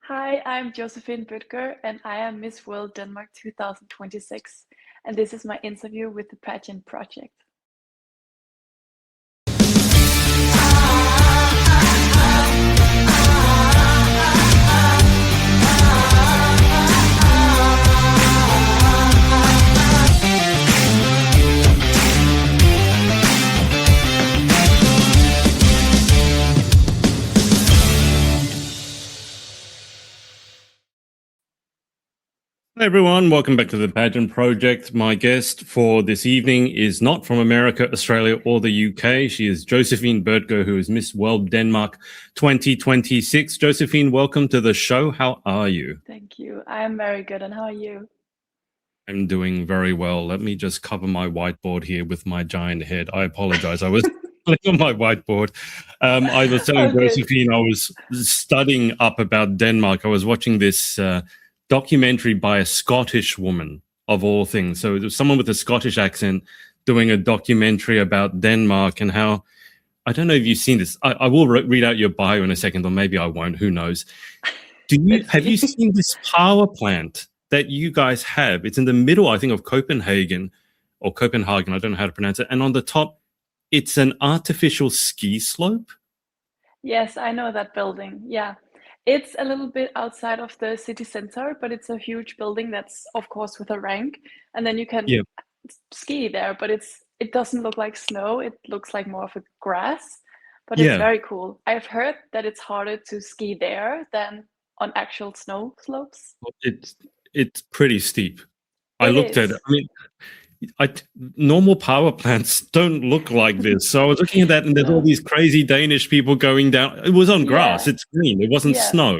Hi, I'm Josephine Bøttger, and I am Miss World Denmark 2026. And this is my interview with the Pageant project. Hi everyone, welcome back to the Pageant Project. My guest for this evening is not from America, Australia, or the UK. She is Josephine Bøttger, who is Miss World Denmark 2026. Josephine, welcome to the show. How are you? Thank you. I am very good, and how are you? I'm doing very well. Let me just cover my whiteboard here with my giant head. I apologize. I was on my whiteboard. I was telling Okay. Josephine I was studying up about Denmark. I was watching this documentary by a Scottish woman, of all things. So there's someone with a Scottish accent doing a documentary about Denmark and how, I don't know if you've seen this. I will read out your bio in a second, or maybe I won't. Who knows? Have you seen this power plant that you guys have? It's in the middle, I think, of Copenhagen. I don't know how to pronounce it. And on the top, it's an artificial ski slope. Yes, I know that building. Yeah. It's a little bit outside of the city center, but it's a huge building that's, of course, with a rank. And then you can Yeah. ski there, but it doesn't look like snow. It looks like more of a grass, but it's Yeah. very cool. I've heard that it's harder to ski there than on actual snow slopes. It's pretty steep. I It looked at is. it. I mean, normal power plants don't look like this. So I was looking at that, and there's all No. these crazy Danish people going down. It was on grass. Yeah. It's green. It wasn't Yeah. snow.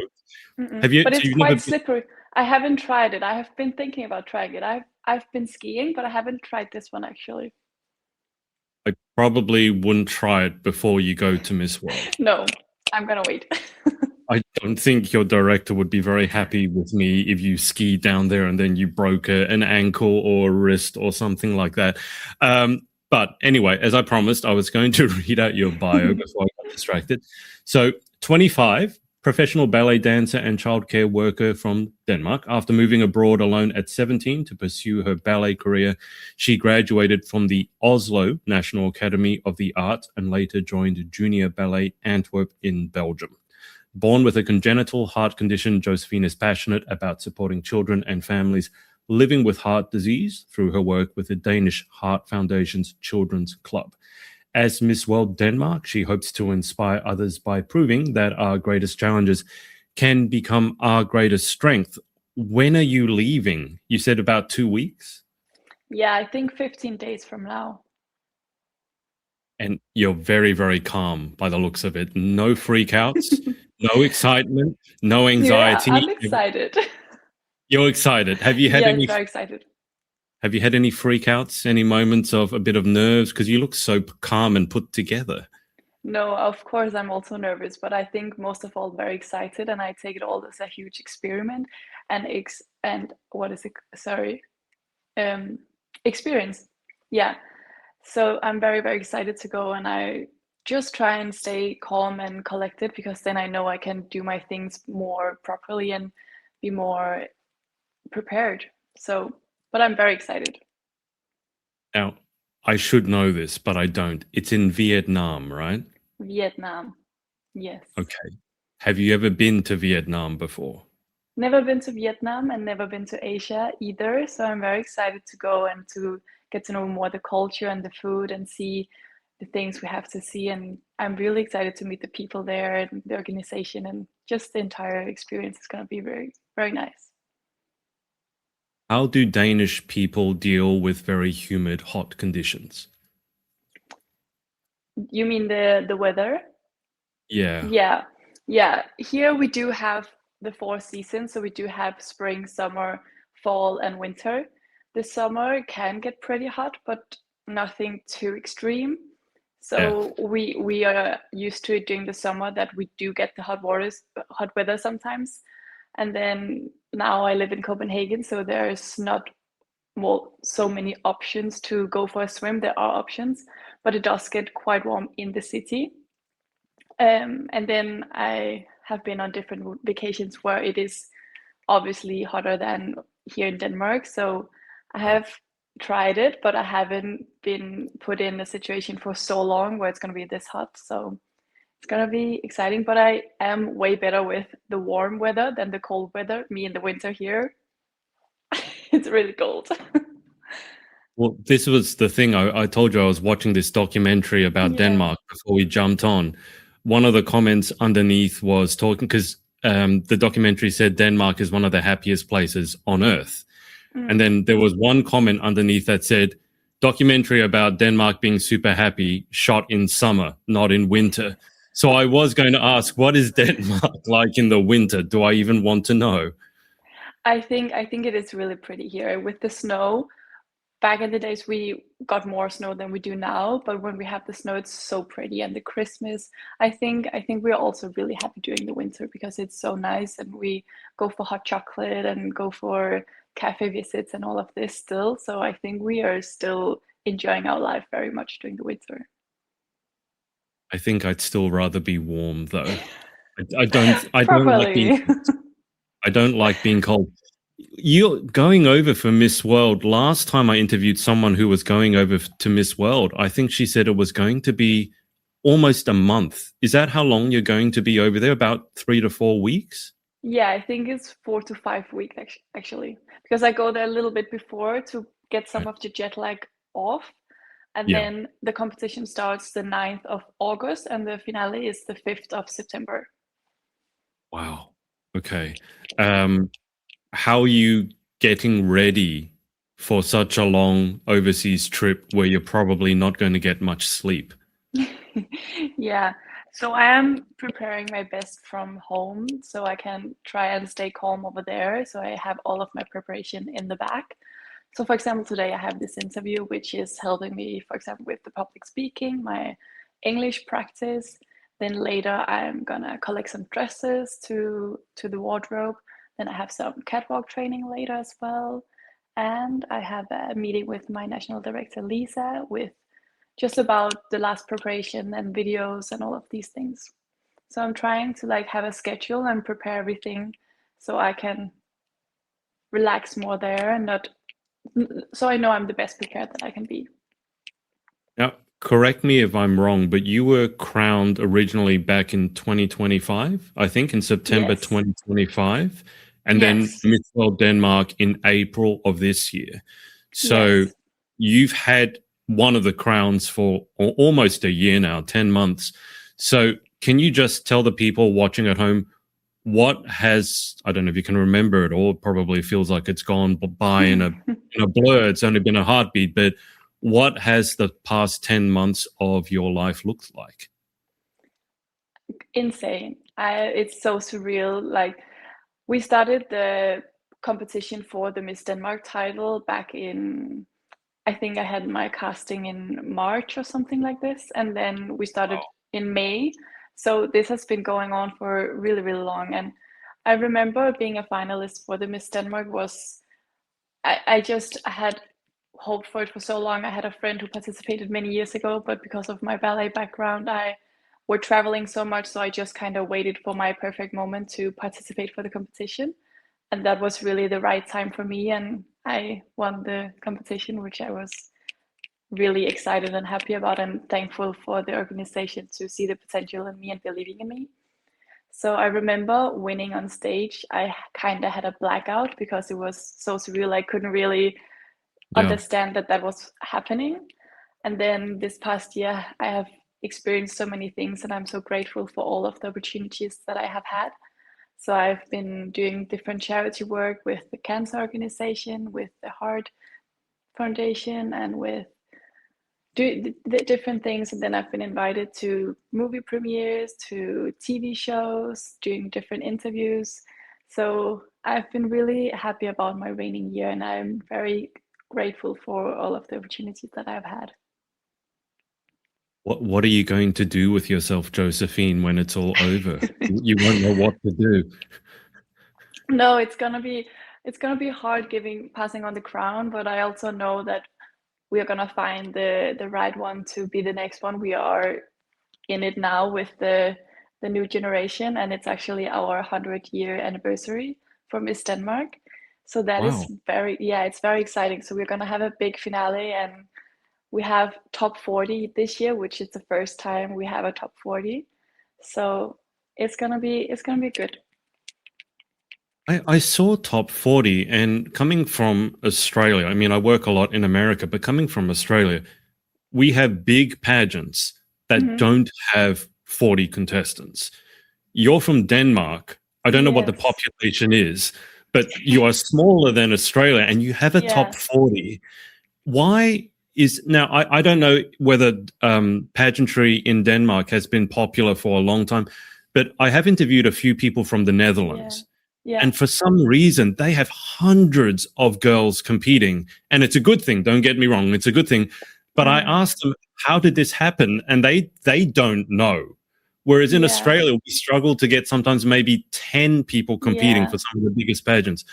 Mm-mm. Have you? But So it's you've never quite been? slippery. I haven't tried it. I have been thinking about trying it. I've been skiing, but I haven't tried this one actually. I probably wouldn't try it before you go to Miss World. No, I'm gonna wait. I don't think your director would be very happy with me if you skied down there and then you broke an ankle or a wrist or something like that. But anyway, as I promised, I was going to read out your bio before I got distracted. So, 25, professional ballet dancer and childcare worker from Denmark. After moving abroad alone at 17 to pursue her ballet career, she graduated from the Oslo National Academy of the Arts and later joined Junior Ballet Antwerp in Belgium. Born with a congenital heart condition, Josephine is passionate about supporting children and families living with heart disease through her work with the Danish Heart Foundation's Children's Club. As Miss World Denmark, she hopes to inspire others by proving that our greatest challenges can become our greatest strength. When are you leaving? You said about 2 weeks? Yeah, I think 15 days from now. And you're very, very calm by the looks of it. No freakouts, no excitement, no Yeah, anxiety. I'm excited. You're excited. Yes, very excited. Have you had any freakouts, any moments of a bit of nerves? Because you look so calm and put together. No, of course I'm also nervous, but I think most of all very excited, and I take it all as a huge experiment and what is it? Sorry, um, experience. Yeah. So I'm very, very excited to go, and I just try and stay calm and collected because then I know I can do my things more properly and be more prepared. So, but I'm very excited. Now, I should know this, but I don't. It's in Vietnam, right? Vietnam. Yes. Okay. Have you ever been to Vietnam before? Never been to Vietnam and never been to Asia either. So I'm very excited to go and to get to know more the culture and the food and see the things we have to see. And I'm really excited to meet the people there and the organization, and just the entire experience is going to be very, very nice. How do Danish people deal with very humid, hot conditions? You mean the weather? Yeah. Yeah. Yeah. Here we do have the four seasons. So we do have spring, summer, fall, and winter. The summer can get pretty hot, but nothing too extreme. Yeah. So we are used to it during the summer that we do get the hot weather sometimes. And then now I live in Copenhagen, so there's not so many options to go for a swim. There are options, but it does get quite warm in the city. And then have been on different vacations where it is obviously hotter than here in Denmark. So I have tried it, but I haven't been put in a situation for so long where it's going to be this hot. So it's going to be exciting, but I am way better with the warm weather than the cold weather. Me in the winter here, it's really cold. Well, this was the thing. I told you I was watching this documentary about Yeah. Denmark before we jumped on. One of the comments underneath was talking because the documentary said Denmark is one of the happiest places on earth. And then there was one comment underneath that said, documentary about Denmark being super happy, shot in summer, not in winter. So I was going to ask, what is Denmark like in the winter? Do I even want to know? I think it is really pretty here with the snow. Back in the days, we got more snow than we do now, but when we have the snow, it's so pretty. And the Christmas, I think we're also really happy during the winter because it's so nice, and we go for hot chocolate and go for cafe visits and all of this still. So I think we are still enjoying our life very much during the winter. I think I'd still rather be warm though. I don't like being Probably. I don't like being cold. You're going over for Miss World. Last time I interviewed someone who was going over to Miss World, I think she said it was going to be almost a month. Is that how long you're going to be over there? About 3 to 4 weeks? Yeah, I think it's 4 to 5 weeks actually, because I go there a little bit before to get some Right. of the jet lag off. And Yeah. then the competition starts the 9th of August and the finale is the 5th of September. Wow. Okay. How are you getting ready for such a long overseas trip where you're probably not going to get much sleep? Yeah, so I am preparing my best from home so I can try and stay calm over there. So I have all of my preparation in the back. So for example, today I have this interview, which is helping me, for example, with the public speaking, my English practice. Then later I'm gonna collect some dresses to the wardrobe. Then I have some catwalk training later as well. And I have a meeting with my national director, Lisa, with just about the last preparation and videos and all of these things. So I'm trying to like have a schedule and prepare everything so I can relax more there and not, so I know I'm the best prepared that I can be. Now, correct me if I'm wrong, but you were crowned originally back in 2025, I think in September Yes. 2025, and then Yes. Miss World Denmark in April of this year. So Yes. you've had one of the crowns for almost a year now, 10 months. So can you just tell the people watching at home what has, I don't know if you can remember it all, it probably feels like it's gone by in a blur, it's only been a heartbeat, but what has the past 10 months of your life looked like? Insane. It's so surreal. Like we started the competition for the Miss Denmark title back in, I think I had my casting in March or something like this, and then we started in May. So this has been going on for really, really long. And I remember being a finalist for the Miss Denmark was, I had hoped for it for so long. I had a friend who participated many years ago, but because of my ballet background, I were traveling so much, so I just kind of waited for my perfect moment to participate for the competition. And that was really the right time for me, and I won the competition, which I was really excited and happy about, and thankful for the organization to see the potential in me and believing in me. So I remember winning on stage. I kind of had a blackout because it was so surreal. I couldn't really Yeah. understand that that was happening. And then this past year, I have experienced so many things, and I'm so grateful for all of the opportunities that I have had. So I've been doing different charity work with the cancer organization, with the Heart Foundation, and with do the different things. And then I've been invited to movie premieres, to TV shows, doing different interviews. So I've been really happy about my reigning year, and I'm very grateful for all of the opportunities that I've had. What are you going to do with yourself, Josephine, when it's all over? You won't know what to do. No, it's gonna be hard passing on the crown, but I also know that we are gonna find the right one to be the next one. We are in it now with the the new generation, and it's actually our 100-year anniversary for Miss Denmark. So that is Wow. it's very exciting. So we're gonna have a big finale, and we have top 40 this year, which is the first time we have a top 40. So it's gonna be good. I saw top 40, and coming from Australia, I mean, I work a lot in America, but coming from Australia, we have big pageants that Hmm. don't have 40 contestants. You're from Denmark. I don't know what the Yes. population is, but you are smaller than Australia and you have a top Yes. 40. Why is now? I don't know whether pageantry in Denmark has been popular for a long time, but I have interviewed a few people from the Yeah. Netherlands. Yeah. And for some reason, they have hundreds of girls competing. And it's a good thing. Don't get me wrong. It's a good thing. But I Mm. asked them, how did this happen? And they don't know. Whereas in Yeah. Australia, we struggle to get sometimes maybe 10 people competing Yeah. for some of the biggest pageants.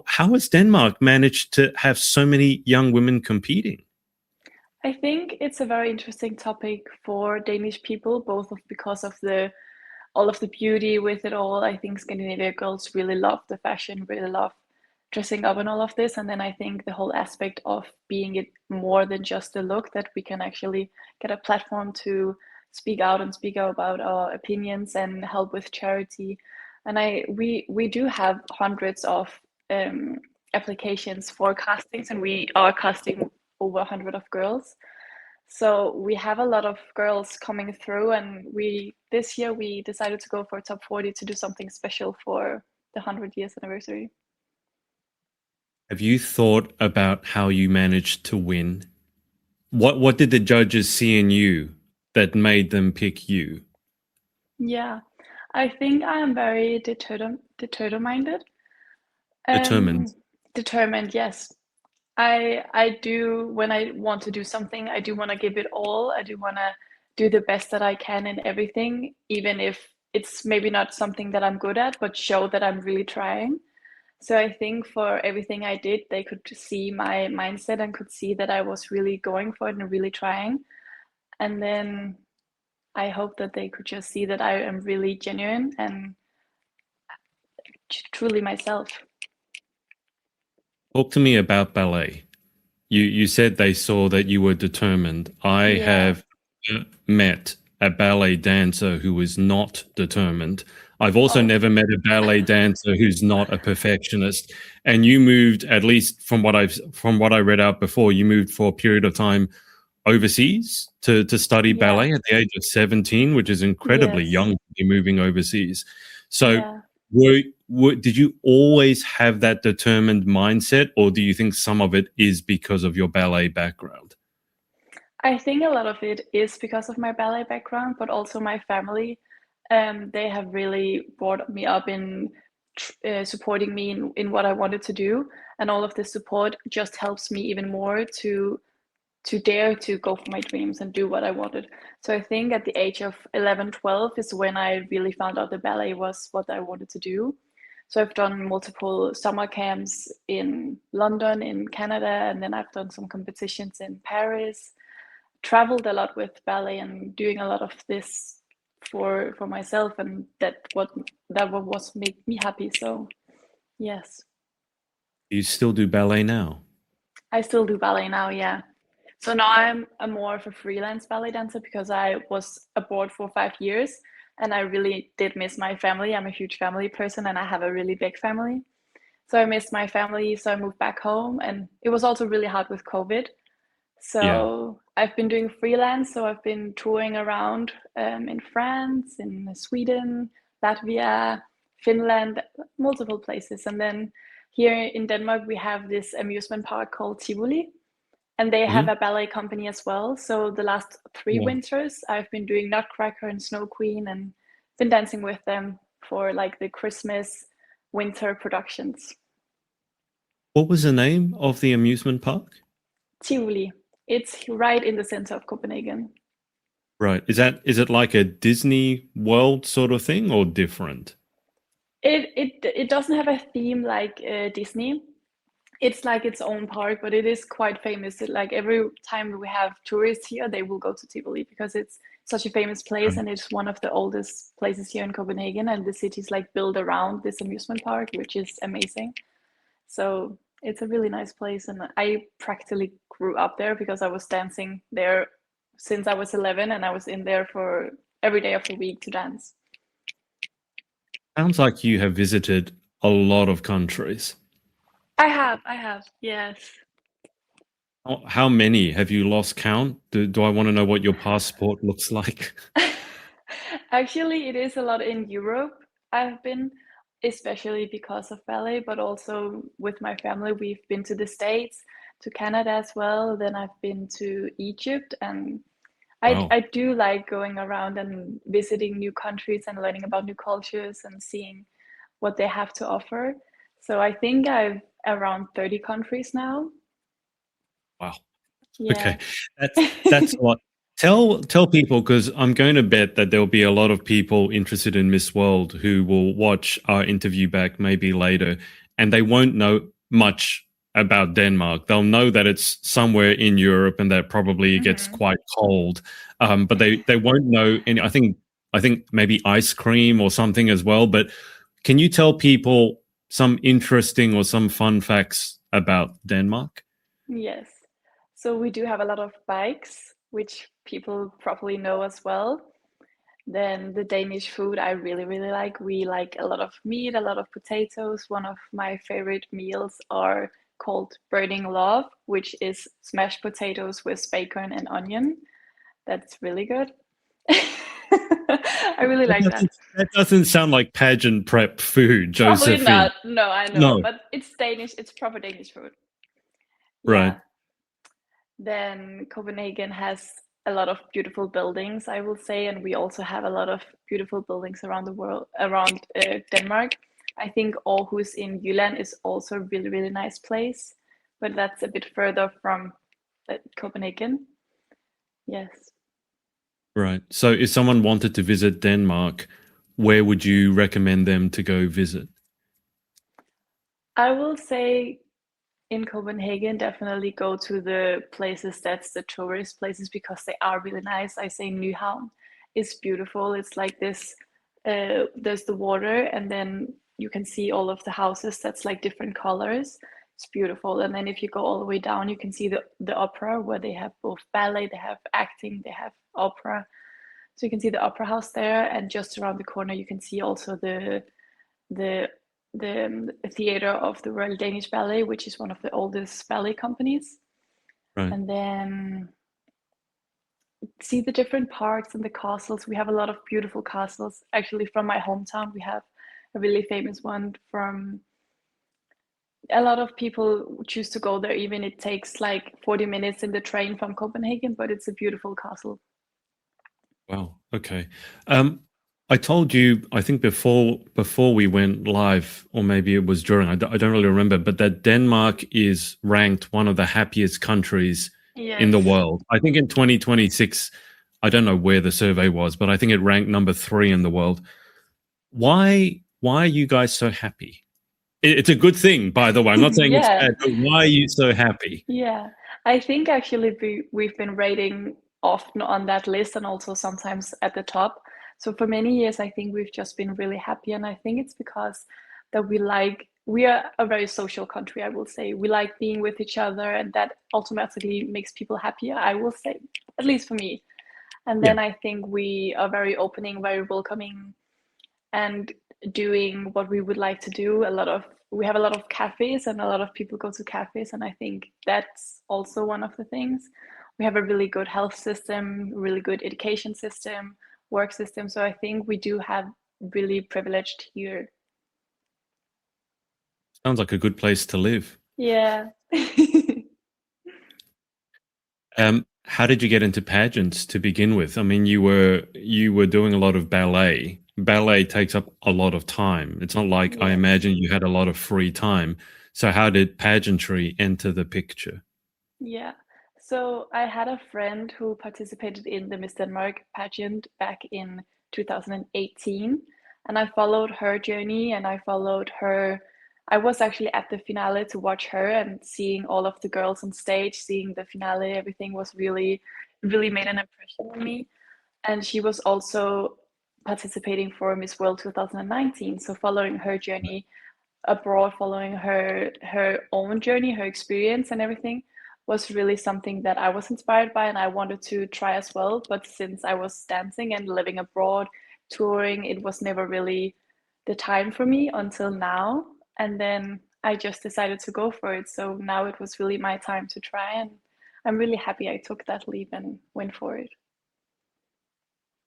How has Denmark managed to have so many young women competing? I think it's a very interesting topic for Danish people, both because of the all of the beauty with it all. I think Scandinavian girls really love the fashion, really love dressing up and all of this. And then I think the whole aspect of being it more than just a look, that we can actually get a platform to speak out and speak out about our opinions and help with charity. And we do have hundreds of applications for castings, and we are casting over 100 of girls. So we have a lot of girls coming through, and we this year we decided to go for top 40 to do something special for the 100 years anniversary. Have you thought about how you managed to win? What did the judges see in you that made them pick you? Yeah, I think I am very determined. Determined. Um, Determined, yes. I do, when I want to do something, I do want to give it all. I do want to do the best that I can in everything, even if it's maybe not something that I'm good at, but show that I'm really trying. So I think for everything I did, they could see my mindset and could see that I was really going for it and really trying. And then I hope that they could just see that I am really genuine and truly myself. Talk to me about ballet. You said they saw that you were determined. I Yeah. have met a ballet dancer who is not determined. I've also Oh, never met a ballet dancer who's not a perfectionist. And you moved, at least from what I read out before, you moved for a period of time overseas to study yeah. ballet at the age of 17, which is incredibly Yes. young to be moving overseas. So Yeah. did you always have that determined mindset, or do you think some of it is because of your ballet background? I think a lot of it is because of my ballet background, but also my family. They have really brought me up in supporting me in what I wanted to do, and all of this support just helps me even more to dare to go for my dreams and do what I wanted. So I think at the age of 11, 12 is when I really found out the ballet was what I wanted to do. So I've done multiple summer camps in London, in Canada, and then I've done some competitions in Paris, traveled a lot with ballet and doing a lot of this for myself, and that what was make me happy. So yes, Do you still do ballet now? I still do ballet now. Yeah. So now I'm a more of a freelance ballet dancer because I was abroad for 5 years and I really did miss my family. I'm a huge family person and I have a really big family. So I missed my family, so I moved back home, and it was also really hard with COVID. Yeah. So I've been doing freelance. So I've been touring around in France, in Sweden, Latvia, Finland, multiple places. And then here in Denmark, we have this amusement park called Tivoli, and they have Hmm. a ballet company as well. So the last three Yeah. winters, I've been doing Nutcracker and Snow Queen and been dancing with them for like the Christmas winter productions. What was the name of the amusement park? Tivoli. It's right in the center of Copenhagen. Right. Is it like a Disney World sort of thing or different? It doesn't have a theme like Disney. It's like its own park, but it is quite famous. Like every time we have tourists here, they will go to Tivoli because it's such a famous place, and it's one of the oldest places here in Copenhagen, and the city's like built around this amusement park, which is amazing. So it's a really nice place, and I practically grew up there because I was dancing there since I was 11, and I was in there for every day of the week to dance. Sounds like you have visited a lot of countries. I have, yes. How many? Have you lost count? Do I want to know what your passport looks like? Actually, it is a lot in Europe. I've been, especially because of ballet, but also with my family, we've been to the States, to Canada as well. Then I've been to Egypt, and Wow. I do like going around and visiting new countries and learning about new cultures and seeing what they have to offer. So I think I've around 30 countries now. Wow. Yeah. Okay. That's what. Tell people, because I'm going to bet that there'll be a lot of people interested in Miss World who will watch our interview back maybe later, and they won't know much about Denmark. They'll know that it's somewhere in Europe and that probably it gets Hmm. quite cold, but they won't know any. I think maybe ice cream or something as well. But can you tell people some interesting or some fun facts about Denmark? Yes. So we do have a lot of bikes, which people probably know as well. Then the Danish food I really, really like. We like a lot of meat, a lot of potatoes. One of my favorite meals are called burning love, which is smashed potatoes with bacon and onion. That's really good. I really like that. That doesn't sound like pageant prep food, Probably Josephine. not. No, I know, No, but it's Danish. It's proper Danish food. right. Yeah. Then Copenhagen has a lot of beautiful buildings, I will say, and we also have a lot of beautiful buildings around the world, around Denmark. I think Aarhus in Jylland is also a really, really nice place, but that's a bit further from Copenhagen. Yes. Right. So if someone wanted to visit Denmark, where would you recommend them to go visit? I will say in Copenhagen, definitely go to the places that's the tourist places because they are really nice. I say Nyhavn is beautiful. It's like this, there's the water, and then you can see all of the houses that's like different colors. It's beautiful. And then if you go all the way down, you can see the opera where they have both ballet, they have acting, they have opera. So you can see the opera house there, and just around the corner you can see also the theater of the Royal Danish Ballet, which is one of the oldest ballet companies. Right. And then see the different parks and the castles. We have a lot of beautiful castles. Actually, from my hometown, we have a really famous one from a lot of people choose to go there, even it takes like 40 minutes in the train from Copenhagen, but it's a beautiful castle. Wow. Okay. Um, I told you, I think before we went live, or maybe it was during, I don't really remember, but that Denmark is ranked one of the happiest countries in the Yes. world. I think in 2026, I don't know where the survey was, but I think it ranked number 3 in the world. Why are you guys so happy? It's a good thing, by the way. I'm not saying it's Yeah. bad, but why are you so happy? Yeah, I think actually we've been rating often on that list and also sometimes at the top. So for many years, I think we've just been really happy, and I think it's because that we are a very social country, I will say. We like being with each other, and that automatically makes people happier, I will say, at least for me. And Yeah. then I think we are very opening, very welcoming, and doing what we would like to do. We have a lot of cafes, and a lot of people go to cafes, and I think that's also one of the things. We have a really good health system, really good education system, work system. So I think we do have really privileged here. Sounds like a good place to live. Yeah. How did you get into pageants to begin with? I mean, you were doing a lot of ballet. Ballet takes up a lot of time. It's not like I Yes. imagine you had a lot of free time. So how did pageantry enter the picture? Yeah. So I had a friend who participated in the Miss Denmark pageant back in 2018, and I followed her journey, and I followed her. I was actually at the finale to watch her, and seeing all of the girls on stage, seeing the finale, everything was really, really made an impression on me. and she was also participating for Miss World 2019. So following her journey abroad, following her own journey, her experience and everything was really something that I was inspired by and I wanted to try as well. But since I was dancing and living abroad, touring, it was never really the time for me until now. And then I just decided to go for it. So now it was really my time to try, and I'm really happy I took that leap and went for it.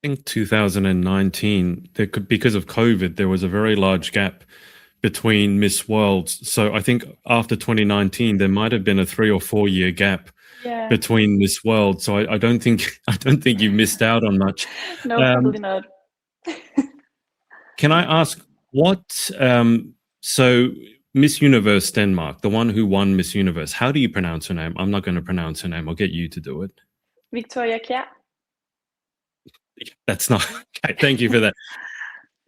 I think 2019, because of COVID, there was a very large gap between Miss Worlds. So I think after 2019, there might have been a 3 or 4 year gap Yeah. between Miss World. So I don't think you missed out on much. No, probably not. Can I ask what? So Miss Universe Denmark, the one who won Miss Universe, how do you pronounce her name? I'm not going to pronounce her name. I'll get you to do it. Victoria Kjær. That's not okay. Thank you for that.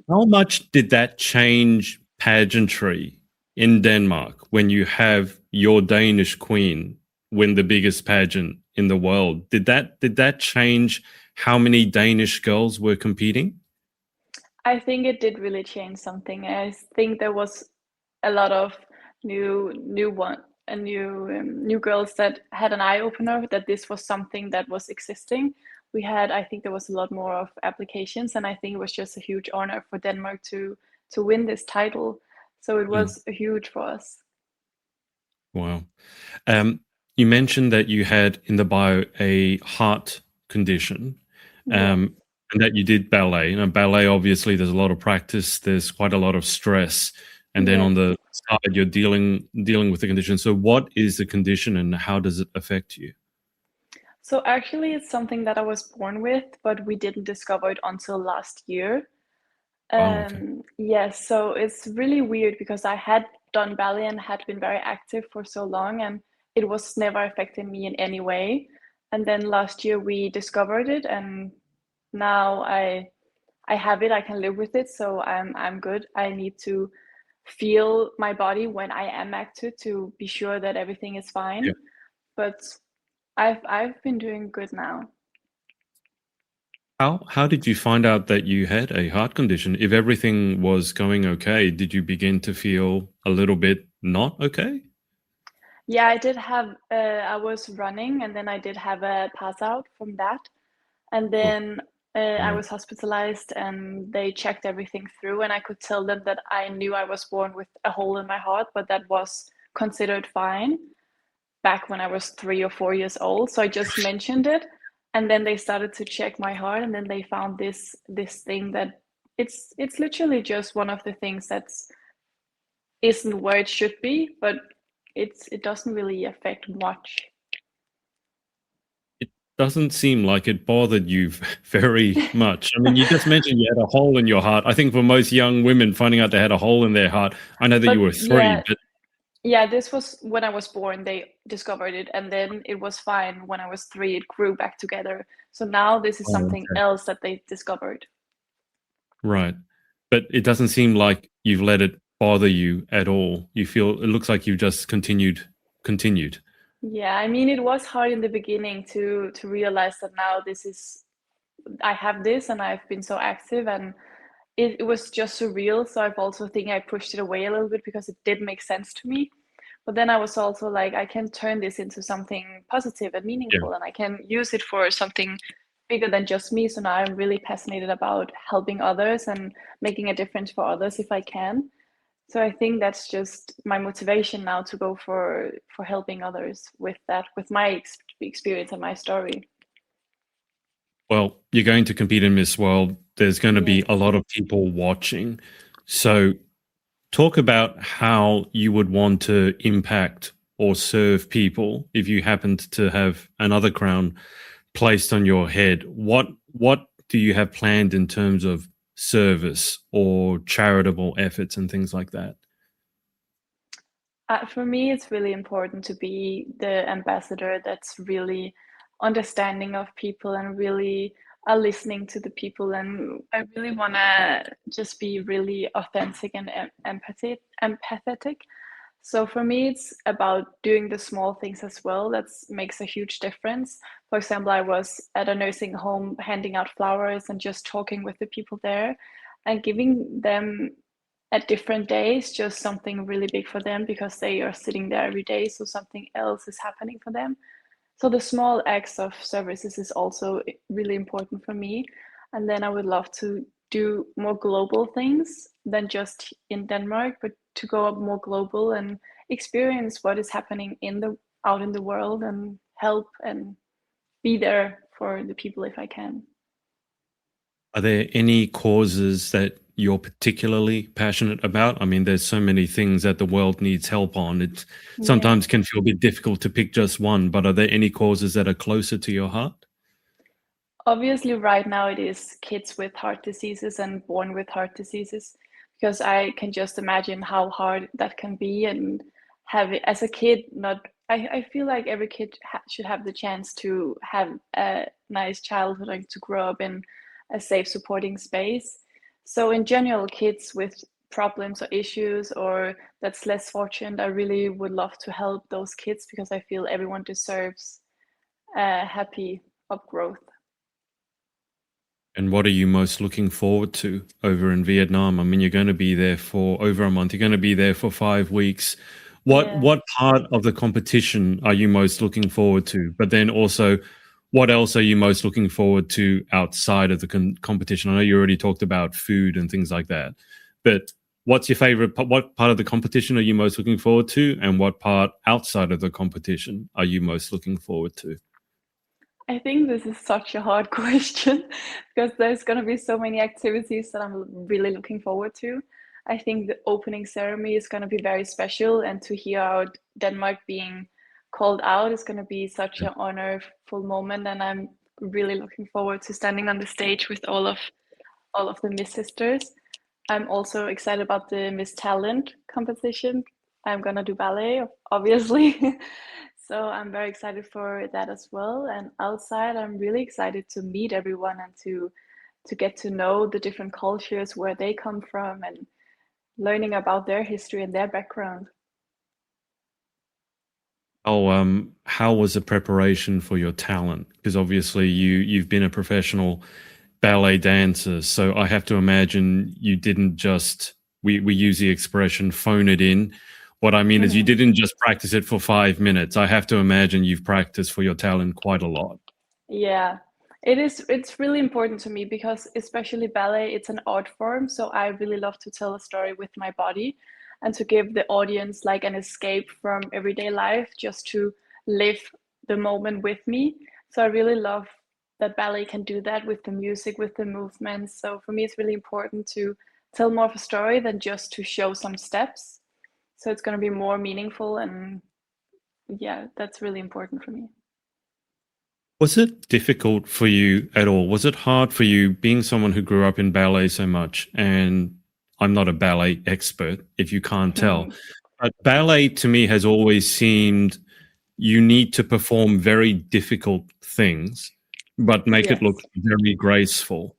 How much did that change pageantry in Denmark when you have your Danish queen win the biggest pageant in the world? Did that change how many Danish girls were competing? I think it did really change something. I think there was a lot of new girls that had an eye opener that this was something that was existing. I think there was a lot more of applications, and I think it was just a huge honor for Denmark to win this title. So it was huge for us. Wow. You mentioned that you had in the bio a heart condition, and that you did ballet. You know, ballet, obviously, there's a lot of practice. There's quite a lot of stress, and then on the side, you're dealing with the condition. So, what is the condition, and how does it affect you? So actually, it's something that I was born with, but we didn't discover it until last year. Okay. Yes, so it's really weird because I had done ballet and had been very active for so long, and it was never affecting me in any way. And then last year we discovered it, and now I have it. I can live with it, so I'm good. I need to feel my body when I am active to be sure that everything is fine. Yeah. But I've been doing good now. How did you find out that you had a heart condition? If everything was going okay, did you begin to feel a little bit not okay? Yeah, I did have I was running and then I did have a pass out from that. And Oh, then I right. was hospitalized and they checked everything through and I could tell them that I knew I was born with a hole in my heart, but that was considered fine back when I was 3 or 4 years old. So I just mentioned it and then they started to check my heart and then they found this thing that it's literally just one of the things that's isn't where it should be, but it doesn't really affect much. It doesn't seem like it bothered you very much. I mean, you just mentioned you had a hole in your heart. I think for most young women, finding out they had a hole in their heart, I know that you But were 3, but yeah, this was when I was born. They discovered it, and then it was fine when I was 3. It grew back together. So now this is oh, something okay. else that they discovered. Right. But it doesn't seem like you've let it bother you at all. It looks like you've just continued. Yeah, I mean, it was hard in the beginning to realize that now I have this, and I've been so active, and it was just surreal. So I've also think I pushed it away a little bit because it did make sense to me. But then I was also like, I can turn this into something positive and Yeah. meaningful, and I can use it for something bigger than just me. So now I'm really passionate about helping others and making a difference for others if I can. So I think that's just my motivation now to go for helping others with that, with my experience and my story. Well, you're going to compete in Miss World. There's going to be a Yes. lot of people watching. So talk about how you would want to impact or serve people if you happened to have another crown placed on your head. What do you have planned in terms of service or charitable efforts and things like that? For me, it's really important to be the ambassador that's really understanding of people and really listening to the people. And I really want to just be really authentic and empathetic. So for me, it's about doing the small things as well. That makes a huge difference. For example, I was at a nursing home handing out flowers and just talking with the people there and giving them at different days just something really big for them because they are sitting there every day. So something else is happening for them. So the small acts of services is also really important for me. And then I would love to do more global things than just in Denmark, but to go up more global and experience what is happening out in the world and help and be there for the people if I can. Are there any causes that you're particularly passionate about? I mean, there's so many things that the world needs help on. It Yeah. sometimes can feel a bit difficult to pick just one, but are there any causes that are closer to your heart? Obviously, right now it is kids with heart diseases and born with heart diseases, because I can just imagine how hard that can be and have it as a kid. Not, I feel like every kid should have the chance to have a nice childhood and to grow up in a safe, supporting space. So in general, kids with problems or issues or that's less fortunate, I really would love to help those kids because I feel everyone deserves a happy upgrowth. And what are you most looking forward to over in Vietnam? I mean, you're going to be there for over a month. You're going to be there for 5 weeks. Yeah. What part of the competition are you most looking forward to? But then also, what else are you most looking forward to outside of the competition? I know you already talked about food and things like that, but what's your favorite? What part of the competition are you most looking forward to, and what part outside of the competition are you most looking forward to? I think this is such a hard question because there's going to be so many activities that I'm really looking forward to. I think the opening ceremony is going to be very special, and to hear out Denmark being called out is going to be such an honorful moment. And I'm really looking forward to standing on the stage with all of the Miss Sisters. I'm also excited about the Miss Talent competition. I'm gonna do ballet, obviously. So I'm very excited for that as well. And outside, I'm really excited to meet everyone and to get to know the different cultures, where they come from, and learning about their history and their background. Oh, how was the preparation for your talent? Because obviously you've been a professional ballet dancer, so I have to imagine you didn't just we use the expression phone it in. What I mean is you didn't just practice it for 5 minutes. I have to imagine you've practiced for your talent quite a lot. Yeah, it is. It's really important to me because especially ballet, it's an art form. So I really love to tell a story with my body and to give the audience like an escape from everyday life, just to live the moment with me. So I really love that ballet can do that with the music, with the movements. So for me, it's really important to tell more of a story than just to show some steps. So it's going to be more meaningful, and yeah, that's really important for me. Was it difficult for you at all? Was it hard for you being someone who grew up in ballet so much? And I'm not a ballet expert, if you can't tell, but ballet to me has always seemed you need to perform very difficult things, but make it look Yes, very graceful.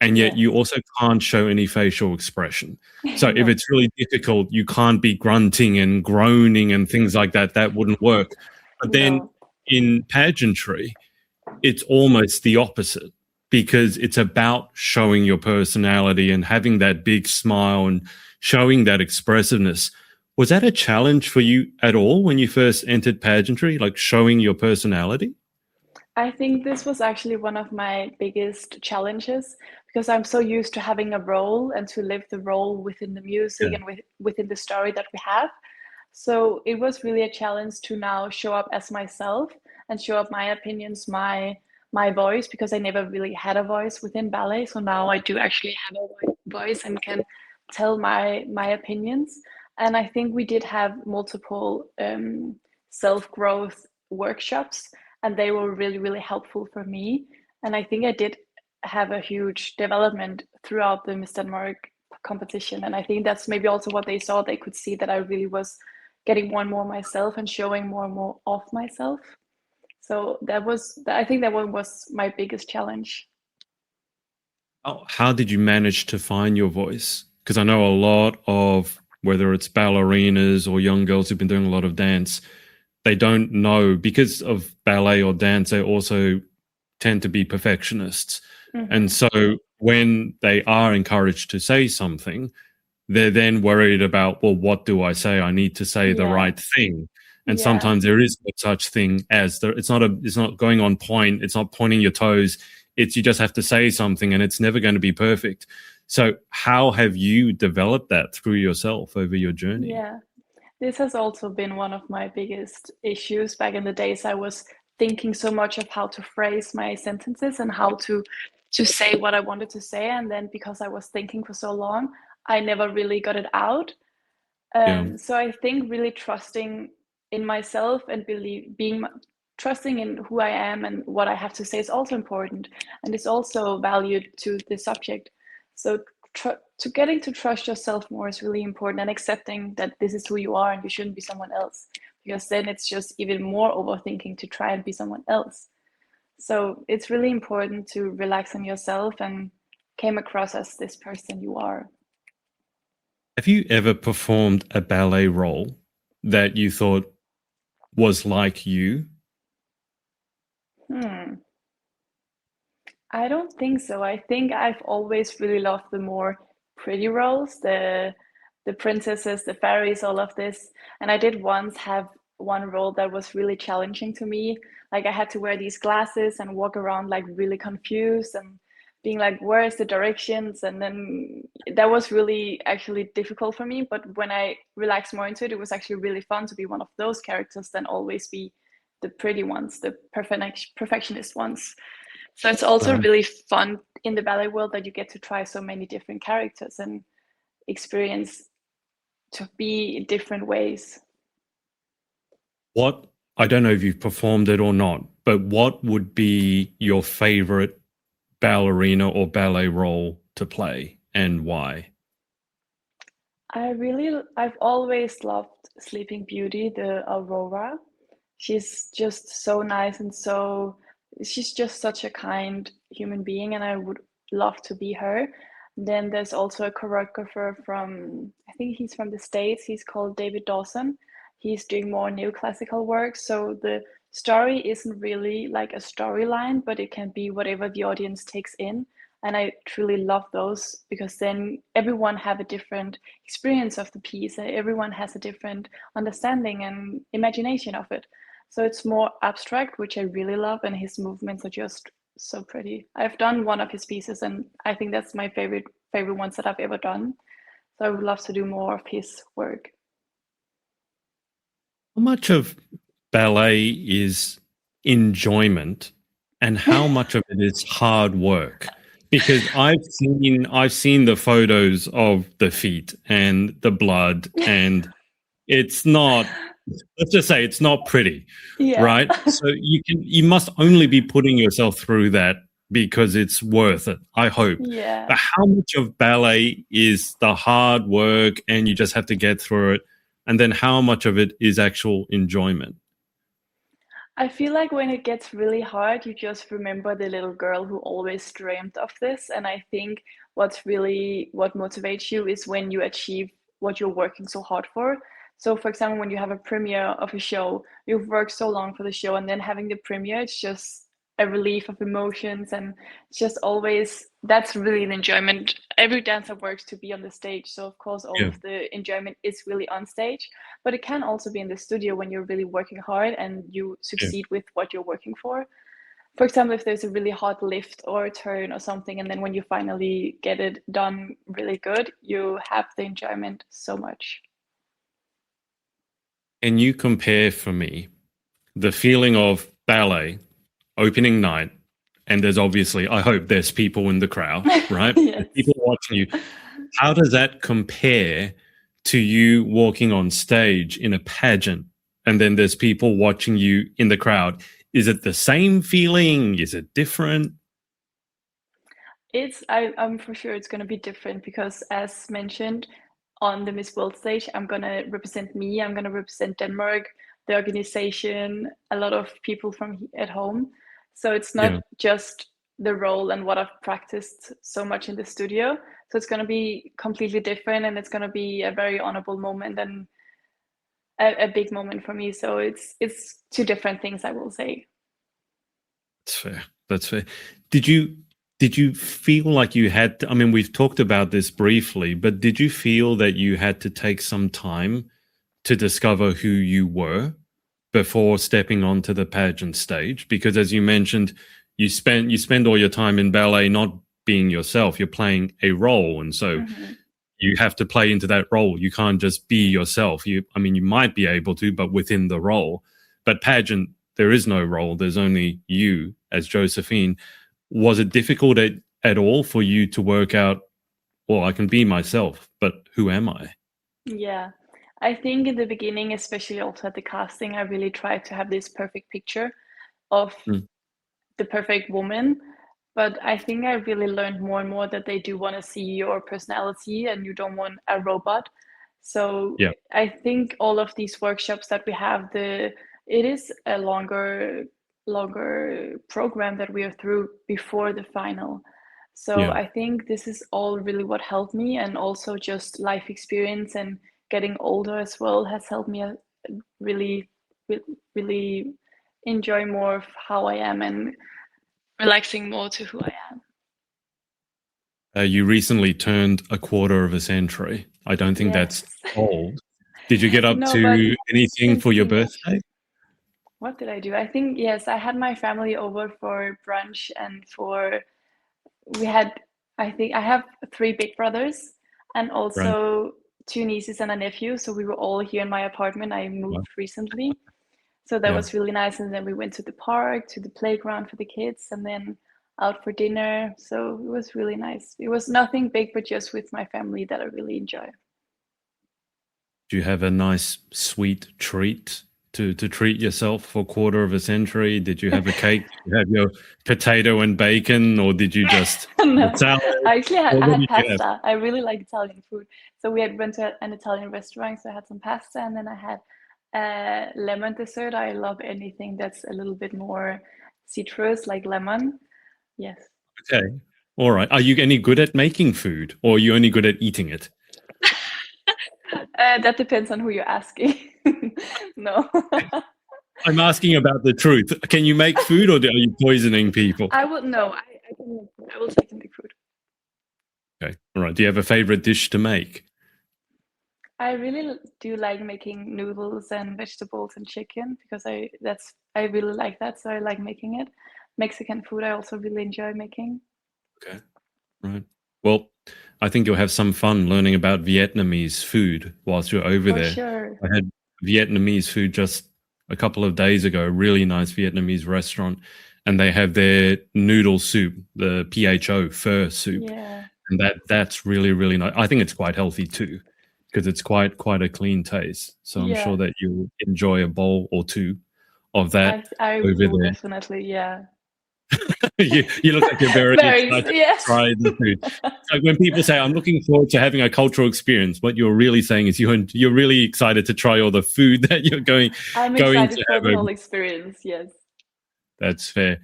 And yet you yes. also can't show any facial expression. So if No, it's really difficult, you can't be grunting and groaning and things like that. That wouldn't work. But then no, in pageantry, it's almost the opposite because it's about showing your personality and having that big smile and showing that expressiveness. Was that a challenge for you at all when you first entered pageantry, like showing your personality? I think this was actually one of my biggest challenges because I'm so used to having a role and to live the role within the music Yeah. and within the story that we have. So it was really a challenge to now show up as myself and show up my opinions, my voice, because I never really had a voice within ballet. So now I do actually have a voice and can tell my opinions. And I think we did have multiple self-growth workshops, and they were really, really helpful for me. And I think I did have a huge development throughout the Miss Denmark competition. And I think that's maybe also what they saw. They could see that I really was getting more and more myself and showing more and more of myself. So I think that one was my biggest challenge. How did you manage to find your voice? Because I know a lot of whether it's ballerinas or young girls who've been doing a lot of dance, they don't know, because of ballet or dance, they also tend to be perfectionists. And so when they are encouraged to say something, they're then worried about, well, what do I say? I need to say the right thing. And sometimes there is no such thing as it's not going on point. It's not pointing your toes. You just have to say something, and it's never going to be perfect. So how have you developed that through yourself over your journey? Yeah, this has also been one of my biggest issues. Back in the days, I was thinking so much of how to phrase my sentences and how to say what I wanted to say. And then because I was thinking for so long, I never really got it out. Yeah. So I think really trusting in myself and trusting in who I am and what I have to say is also important, and is also valued to the subject. So to getting to trust yourself more is really important, and accepting that this is who you are and you shouldn't be someone else, because then it's just even more overthinking to try and be someone else. So it's really important to relax on yourself and came across as this person you are. Have you ever performed a ballet role that you thought was like you? I don't think so. I think I've always really loved the more pretty roles, the princesses, the fairies, all of this. And I did once have one role that was really challenging to me. Like I had to wear these glasses and walk around like really confused and being like, where's the directions? And then that was really actually difficult for me. But when I relaxed more into it, it was actually really fun to be one of those characters than always be the pretty ones, the perfectionist ones. So it's also Right. really fun in the ballet world that you get to try so many different characters and experience to be in different ways. What, I don't know if you've performed it or not, but what would be your favorite ballerina or ballet role to play, and why? I've always loved Sleeping Beauty, the Aurora. She's just so nice and she's just such a kind human being, and I would love to be her. Then there's also a choreographer from, I think he's from the States. He's called David Dawson. He's doing more neoclassical work. So the story isn't really like a storyline, but it can be whatever the audience takes in. And I truly love those, because then everyone have a different experience of the piece. Everyone has a different understanding and imagination of it. So it's more abstract, which I really love, and his movements are just so pretty. I've done one of his pieces, and I think that's my favorite ones that I've ever done. So I would love to do more of his work. How much of ballet is enjoyment and how much of it is hard work? Because I've seen the photos of the feet and the blood, and it's not, let's just say it's not pretty, Yeah. right? So you must only be putting yourself through that because it's worth it, I hope. Yeah. But how much of ballet is the hard work and you just have to get through it? And then how much of it is actual enjoyment? I feel like when it gets really hard, you just remember the little girl who always dreamed of this. And I think what motivates you is when you achieve what you're working so hard for. So, for example, when you have a premiere of a show, you've worked so long for the show, and then having the premiere, it's just a relief of emotions, and it's just always that's really an enjoyment. Every dancer works to be on the stage, so of course all Yeah, of the enjoyment is really on stage, but it can also be in the studio when you're really working hard and you yeah. succeed with what you're working for. For example, if there's a really hard lift or a turn or something, and then when you finally get it done really good, you have the enjoyment so much. Can you compare for me the feeling of ballet opening night, and there's obviously, I hope there's people in the crowd, right? There's Yes. people watching you. How does that compare to you walking on stage in a pageant and then there's people watching you in the crowd? Is it the same feeling? Is it different? I'm for sure it's going to be different, because as mentioned on the Miss World stage, I'm going to represent me, I'm going to represent Denmark, the organization, a lot of people from at home. So it's not Yeah, just the role and what I've practiced so much in the studio. So it's going to be completely different, and it's going to be a very honorable moment and a big moment for me. So it's two different things, I will say. That's fair. That's fair. Did you feel like you had to, I mean, we've talked about this briefly, but did you feel that you had to take some time to discover who you were before stepping onto the pageant stage? Because as you mentioned, you spend all your time in ballet not being yourself, you're playing a role, and so you have to play into that role. You can't just be yourself. I mean, you might be able to, but within the role. But pageant, there is no role. There's only you as Josephine. Was it difficult at all for you to work out, well, I can be myself, but who am I? Yeah, I think in the beginning, especially also at the casting, I really tried to have this perfect picture of the perfect woman. But I think I really learned more and more that they do want to see your personality and you don't want a robot. So Yeah. I think all of these workshops that we have, it is a longer program that we are through before the final. So Yeah. I think this is all really what helped me, and also just life experience and getting older as well has helped me really, really enjoy more of how I am and relaxing more to who I am. You recently turned a quarter of a century. I don't think that's Yes. old. Did you get up No, but to anything for your thinking, birthday? what did I do? I think, yes, I had my family over for brunch, and we had, I think I have three big brothers and Right. also two nieces and a nephew. So we were all here in my apartment. I Well, moved recently. So that yeah. was really nice. And then we went to the park, to the playground for the kids, and then out for dinner. So it was really nice. It was nothing big, but just with my family that I really enjoy. Do you have a nice sweet treat to treat yourself for a quarter of a century? Did you have a cake? Did you have your potato and bacon, or did you just have No, a salad? I actually Or I what had did you have? pasta. I really like Italian food. So we had went to an Italian restaurant, so I had some pasta, and then I had a lemon dessert. I love anything that's a little bit more citrus, like lemon. Yes. Okay. All right. Are you any good at making food, or are you only good at eating it? That depends on who you're asking. No. I'm asking about the truth. Can you make food, or are you poisoning people? I will no, I can make food. I will take and make food. Okay. All right. Do you have a favorite dish to make? I really do like making noodles and vegetables and chicken because I really like that, so I like making it. Mexican food I also really enjoy making. Okay. Right. Well, I think you'll have some fun learning about Vietnamese food whilst you're over For there. sure. I had Vietnamese food just a couple of days ago, a really nice Vietnamese restaurant, and they have their noodle soup, the pho soup, Yeah. and that's really really nice. I think it's quite healthy too, because it's quite a clean taste. So I'm sure Yeah. that you'll enjoy a bowl or two of that I over will there. definitely, yeah. You look like you're very Very, excited to yes. try the food. So when people say, I'm looking forward to having a cultural experience, what you're really saying is you're really excited to try all the food that you're going I'm to excited for have the over. whole experience, yes. That's fair.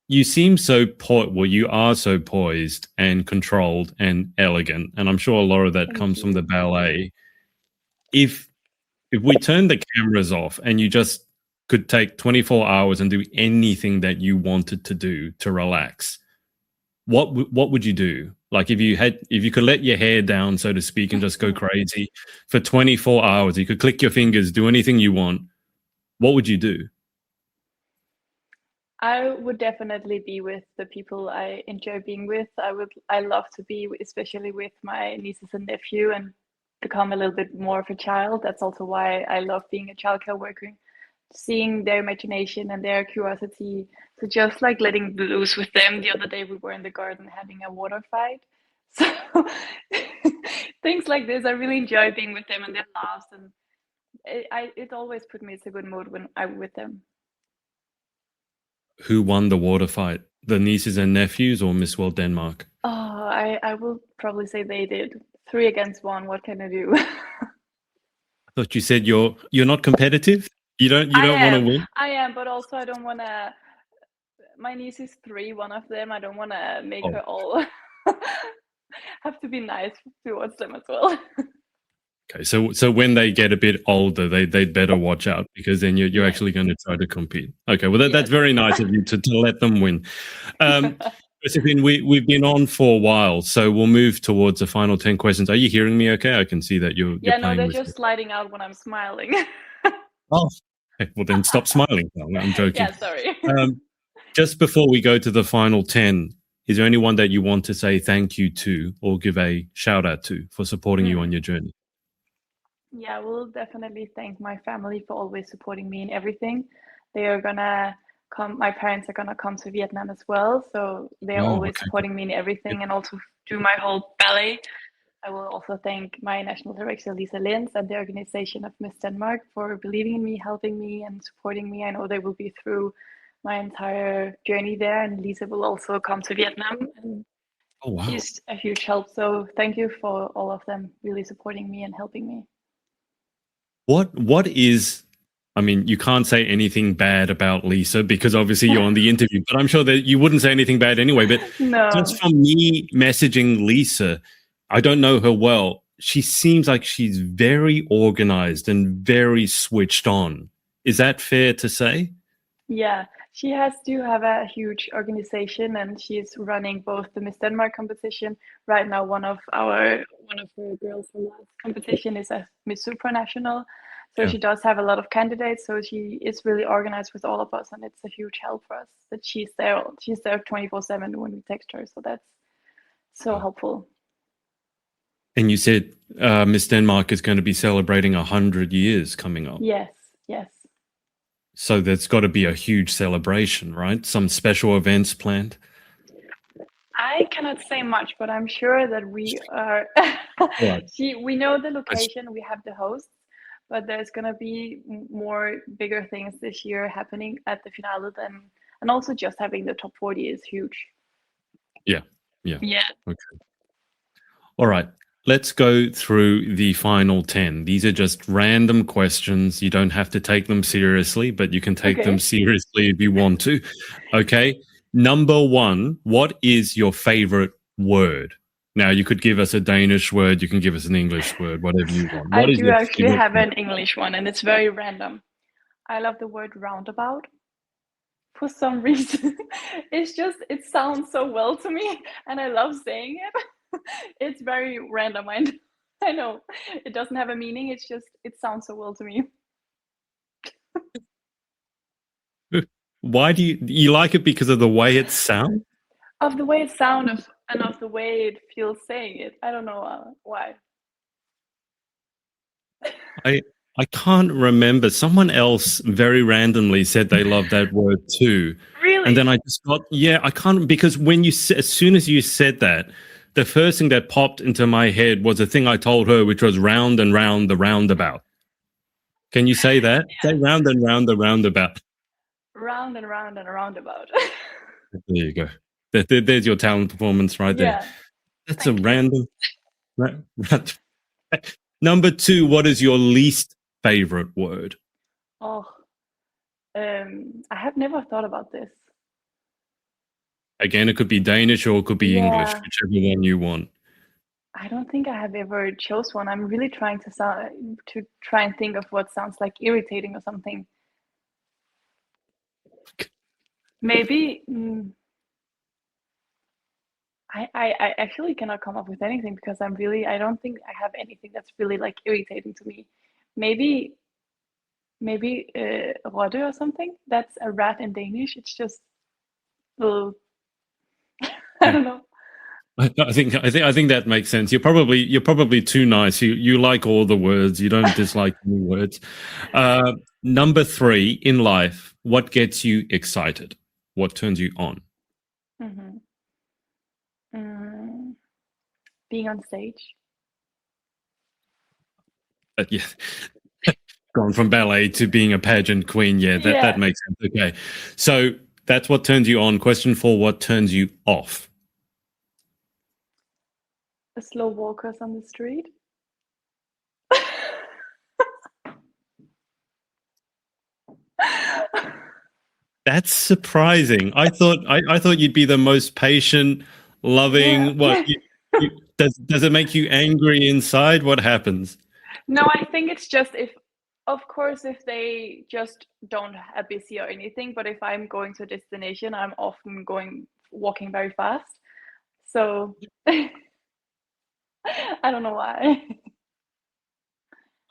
You seem well, you are so poised and controlled and elegant, and I'm sure a lot of that Thank comes from the you. ballet. If we turn the cameras off and you just could take 24 hours and do anything that you wanted to do to relax, what would you do? Like if you could let your hair down, so to speak, and just go crazy for 24 hours, you could click your fingers, do anything you want. What would you do? I would definitely be with the people I enjoy being with. I love to be, especially with my nieces and nephew, and become a little bit more of a child. That's also why I love being a childcare worker, seeing their imagination and their curiosity. So just like letting loose with them. The other day we were in the garden having a water fight. So things like this, I really enjoy being with them and their laughs, and it always put me in a good mood when I'm with them. Who won the water fight? The nieces and nephews or Miss World Denmark? Oh, I will probably say they did. Three against one. What can I do? I thought you said you're not competitive. You don't want to win. I am, but also I don't want to my niece is 3, one of them. I don't want to make Oh, her all have to be nice towards them as well. okay. So when they get a bit older, they'd better watch out, because then you're Yes. actually going to try to compete. Okay, well that's Yes. very nice of you to let them win. Josephine, we've been on for a while, so we'll move towards the final 10 questions. Are you hearing me okay? I can see that you're Yeah, no, playing they're with me. just sliding out when I'm smiling. Oh, okay. Well then stop smiling. No, I'm joking. Yeah, sorry. Just before we go to the final 10, is there anyone that you want to say thank you to or give a shout out to for supporting you on your journey? Yeah, I will definitely thank my family for always supporting me in everything. They are gonna come, my parents are gonna come to Vietnam as well, so they're Oh, always okay. supporting me in everything and also do my whole ballet. I will also thank my national director, Lisa Linz, and the organization of Miss Denmark for believing in me, helping me, and supporting me. I know they will be through my entire journey there, and Lisa will also come to Vietnam, and Oh, wow. she's a huge help. So thank you for all of them really supporting me and helping me. What is, I mean, you can't say anything bad about Lisa because obviously you're on the interview, but I'm sure that you wouldn't say anything bad anyway. But just No. from me messaging Lisa, I don't know her well. She seems like she's very organized and very switched on. Is that fair to say? Yeah, she has to have a huge organization, and she's running both the Miss Denmark competition. Right now, one of her girls from last competition is a Miss Supranational. So Yeah. she does have a lot of candidates. So she is really organized with all of us, and it's a huge help for us that she's there. She's there 24/7 when we text her. So that's so helpful. And you said Miss Denmark is going to be celebrating 100 years coming up. Yes, yes. So there's got to be a huge celebration, right? Some special events planned. I cannot say much, but I'm sure that we are. Right. We know the location, we have the hosts, but there's gonna be more bigger things this year happening at the finale than, and also just having the top 40 is huge. Yeah. Yeah. Yeah. Okay. All right. Let's go through the final 10. These are just random questions. You don't have to take them seriously, but you can take them Okay. seriously if you want to. Okay. Number one, what is your favorite word? Now, you could give us a Danish word, you can give us an English word, whatever you want. I What is do your actually favorite have word? an English one, and it's very random. I love the word roundabout for some reason. It sounds so well to me, and I love saying it. It's very random. I know it doesn't have a meaning. It sounds so well to me. Why do you like it? Because of the way it sounds? Of the way it sounds and of the way it feels saying it. I don't know why. I I can't remember. Someone else very randomly said they love that word too. And Really? then I just got, yeah, I can't, because when as soon as you said that, the first thing that popped into my head was a thing I told her, which was round and round the roundabout. Can you say that? Say Yeah. round and round the roundabout. Round and round and roundabout. There you go. There's your talent performance right there. Yeah. That's a Thank you. random. Number two, what is your least favorite word? Oh, I have never thought about this. Again, it could be Danish or it could be English, Yeah, whichever one you want. I don't think I have ever chose one. I'm really trying to try and think of what sounds like irritating or something. Maybe I actually cannot come up with anything because I don't think I have anything that's really like irritating to me. Maybe rotte or something. That's a rat in Danish. It's just I Yeah. don't know. I think that makes sense. You're probably too nice. You like all the words. You don't dislike any words. Number three, in life, what gets you excited? What turns you on? hmm Mm, being on stage. Yeah, gone from ballet to being a pageant queen. Yeah, that Yeah, makes sense. Okay, so that's what turns you on. Question four, what turns you off? the slow walkers on the street. That's surprising. I thought you'd be the most patient, Yeah. loving. Does it make you angry inside? What happens? No, I think it's just if, of course, if they just don't are busy or anything, but if I'm going to a destination, I'm often walking very fast. So I don't know why.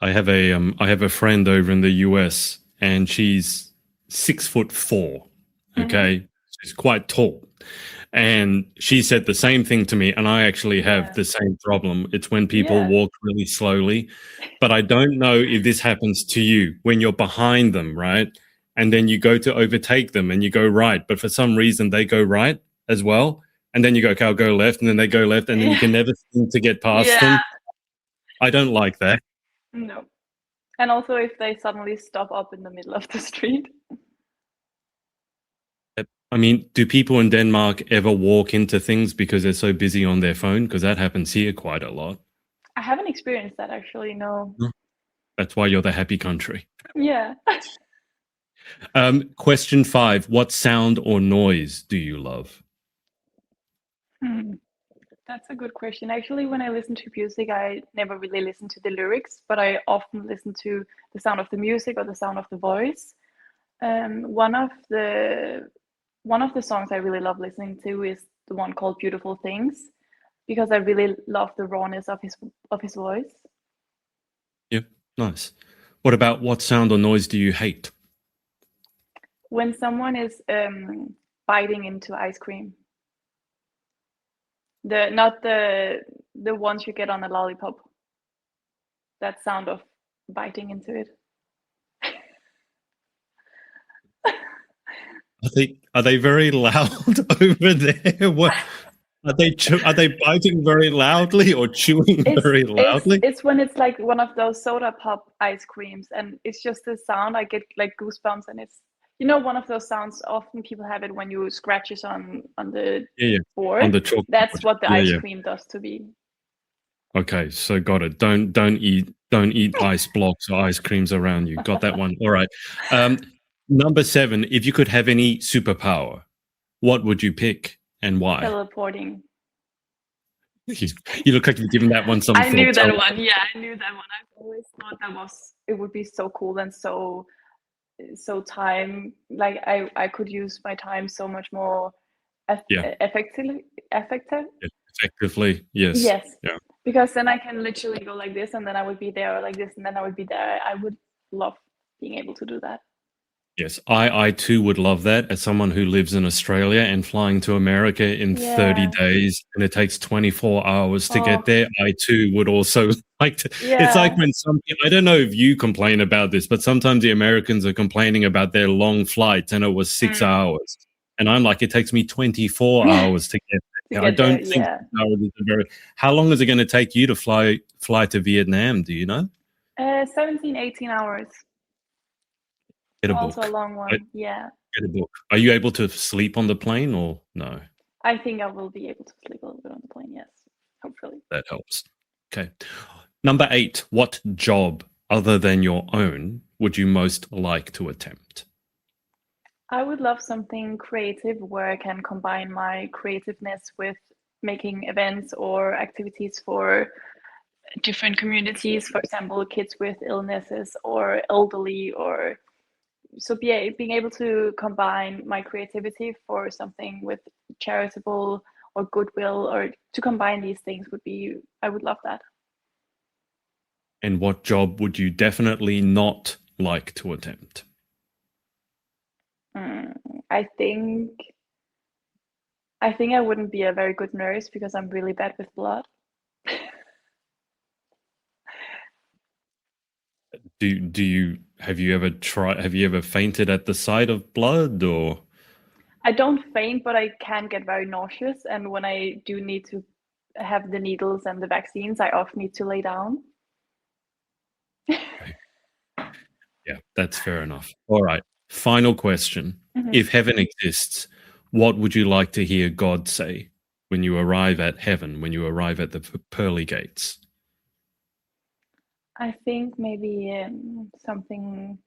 I have a friend over in the US, and she's 6'4". Hmm. Okay, she's quite tall, and she said the same thing to me. And I actually have Yeah. the same problem. It's when people Yeah. walk really slowly, but I don't know if this happens to you when you're behind them, right? And then you go to overtake them, and you go right, but for some reason they go right as well, and then you go, okay, I'll go left, and then they go left, and then you Yeah. can never seem to get past Yeah. them. I don't like that. No. And also if they suddenly stop up in the middle of the street. I mean, do people in Denmark ever walk into things because they're so busy on their phone? Because that happens here quite a lot. I haven't experienced that actually, no. No. That's why you're the happy country. Yeah. Question 5. What sound or noise do you love? Hmm. That's a good question. Actually, when I listen to music, I never really listen to the lyrics, but I often listen to the sound of the music or the sound of the voice. One of the songs I really love listening to is the one called "Beautiful Things" because I really love the rawness of his voice. Yeah, nice. What about what sound or noise do you hate? When someone is biting into ice cream, the not the ones you get on a lollipop, that sound of biting into it. Are they very loud over there? What are they biting very loudly or chewing It's very it's loudly? it's when it's like one of those soda pop ice creams, and it's just the sound. I get like goosebumps, and it's one of those sounds. Often people have it when you scratches on the Yeah, yeah. On board. the That's chalkboard. what the Yeah, ice yeah. cream does to me. Okay, so got it. Don't eat ice blocks or ice creams around you. Got that one. All right. Um, Number 7. If you could have any superpower, what would you pick and why? Teleporting. You, you look like you've given that one some I knew thought. that one. Yeah, I knew that one. I've always thought it would be so cool and so time like I could use my time so much more Yeah, effective. yeah, effectively, yes. Yes, Yeah. because then I can literally go like this, and then I would be there, or like this, and then I would be there. I would love being able to do that. Yes, I too would love that as someone who lives in Australia and flying to America in 30 Yeah. days and it takes 24 hours to get Oh, there. I too would also like to. It's like yeah. when I don't know if you complain about this, but sometimes the Americans are complaining about their long flights and it was 6 hours. And I'm like, it takes me 24 To hours to get there. I get there, don't think yeah. 6 hours is a very. How long is it going to take you to fly to Vietnam? Do you know? 17, 18 hours. Get a Also a book. long one. Yeah. Get a book. Are you able to sleep on the plane or no? I think I will be able to sleep a little bit on the plane, yes. Hopefully. That helps. Okay. Number 8. What job other than your own would you most like to attempt? I would love something creative where I can combine my creativeness with making events or activities for different communities, for example, kids with illnesses or elderly, or so being able to combine my creativity for something with charitable or goodwill, or to combine these things I would love that. And what job would you definitely not like to attempt? Mm, I think I wouldn't be a very good nurse because I'm really bad with blood. Do you have you ever fainted at the sight of blood or I don't faint, but I can get very nauseous, and when I do need to have the needles and the vaccines, I often need to lay down. yeah, that's fair enough. All right. Final question. Mhm. If heaven exists, what would you like to hear God say when you arrive at heaven, when you arrive at the pearly gates? I think maybe something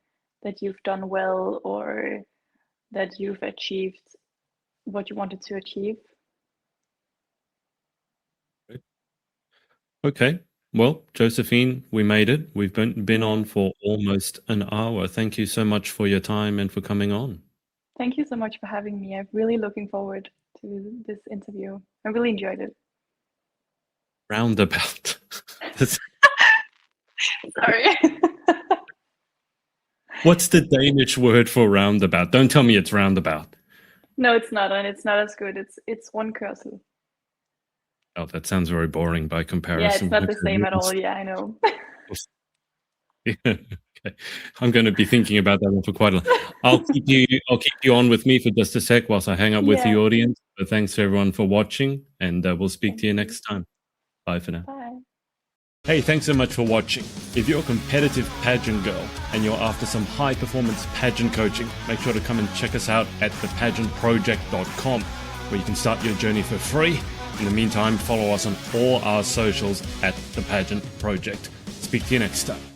that you've done well, or that you've achieved what you wanted to achieve. Okay. Well, Josephine, we made it. We've been on for almost an hour. Thank you so much for your time and for coming on. Thank you so much for having me. I'm really looking forward to this interview. I really enjoyed it. Roundabout. Sorry. What's the Danish word for roundabout? Don't tell me it's roundabout. No, it's not, and it's not as good. It's one cursor. Oh, that sounds very boring by comparison. Yeah, it's not the same at all. Yeah, I know. Yeah, okay. I'm going to be thinking about that one for quite a long. I'll keep you on with me for just a sec whilst I hang up with the audience. But thanks to everyone for watching, and we'll speak to you next time. Bye for now. Bye. Hey, thanks so much for watching. If you're a competitive pageant girl and you're after some high performance pageant coaching, make sure to come and check us out at thepageantproject.com, where you can start your journey for free. In the meantime, follow us on all our socials at The Pageant Project. Speak to you next time.